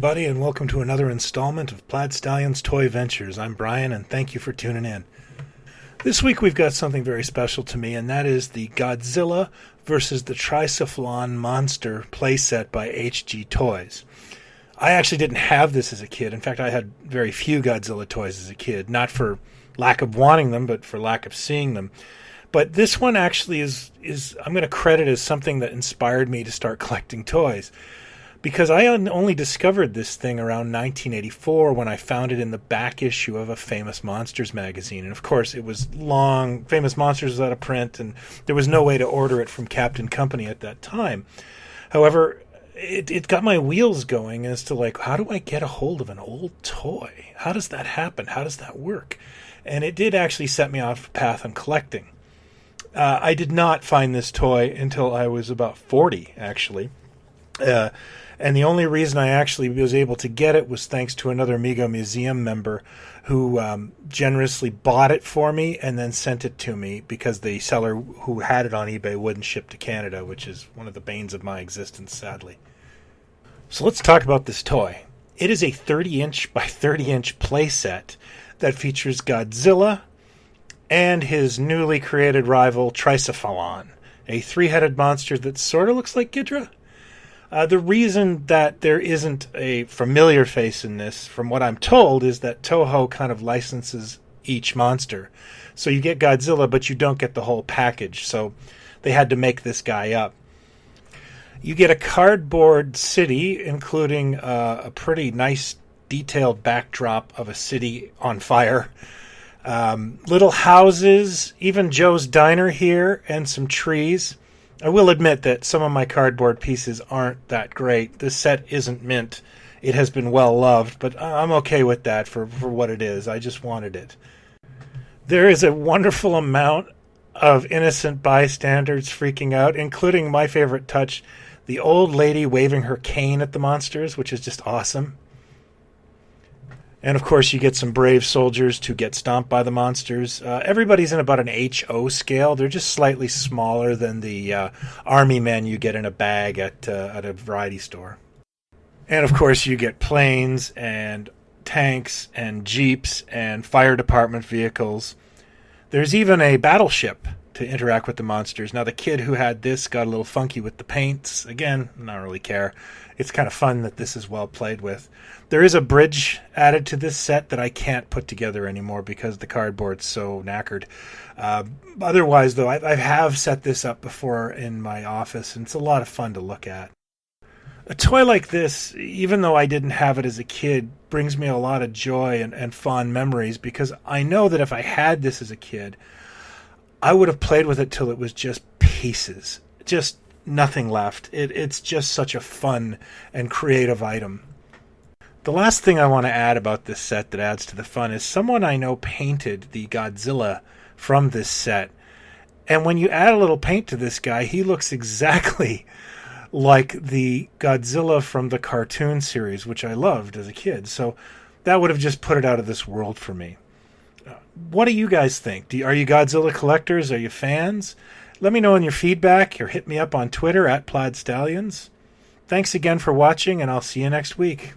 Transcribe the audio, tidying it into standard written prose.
everybody, and welcome to another installment of Plaid Stallion's Toy Ventures. I'm Brian, and thank you for tuning in. This week we've got something very special to me, and that is the Godzilla versus the Tricephalon Monster playset by HG Toys. I actually didn't have this as a kid. In fact, I had very few Godzilla toys as a kid, not for lack of wanting them, but for lack of seeing them. But this one actually is I'm going to credit as something that inspired me to start collecting toys. Because I only discovered this thing around 1984 when I found it in the back issue of a Famous Monsters magazine. And of course, it was long. Famous Monsters was out of print, and there was no way to order it from Captain Company at that time. However, it got my wheels going as to, like, how do I get a hold of an old toy? How does that happen? How does that work? And it did actually set me off a path on collecting. I did not find this toy until I was about 40, actually. And the only reason I actually was able to get it was thanks to another Mego Museum member who generously bought it for me and then sent it to me because the seller who had it on eBay wouldn't ship to Canada, which is one of the banes of my existence, sadly. So let's talk about this toy. It is a 30-inch by 30-inch playset that features Godzilla and his newly created rival Tricephalon, a three-headed monster that sort of looks like Ghidra. The reason that there isn't a familiar face in this, from what I'm told, is that Toho kind of licenses each monster. So you get Godzilla, but you don't get the whole package. So they had to make this guy up. You get a cardboard city, including a pretty nice detailed backdrop of a city on fire. Little houses, even Joe's Diner here, and some trees. I will admit that some of my cardboard pieces aren't that great. This set isn't mint. It has been well loved, but I'm okay with that for what it is. I just wanted it. There is a wonderful amount of innocent bystanders freaking out, including my favorite touch, the old lady waving her cane at the monsters, which is just awesome. And, of course, you get some brave soldiers to get stomped by the monsters. Everybody's in about an HO scale. They're just slightly smaller than the army men you get in a bag at a variety store. And, of course, you get planes and tanks and jeeps and fire department vehicles. There's even a battleship to interact with the monsters. Now, the kid who had this got a little funky with the paints. Again, not really care. It's kind of fun that this is well played with. There is a bridge added to this set that I can't put together anymore because the cardboard's so knackered. Otherwise, though, I have set this up before in my office, and it's a lot of fun to look at. A toy like this, even though I didn't have it as a kid, brings me a lot of joy and fond memories because I know that if I had this as a kid, I would have played with it till it was just pieces. Just nothing left. It's just such a fun and creative item. The last thing I want to add about this set that adds to the fun is someone I know painted the Godzilla from this set. And when you add a little paint to this guy, he looks exactly like the Godzilla from the cartoon series, which I loved as a kid. So that would have just put it out of this world for me. What do you guys think? Are you Godzilla collectors? Are you fans? Let me know in your feedback or hit me up on Twitter @PlaidStallions. Thanks again for watching, and I'll see you next week.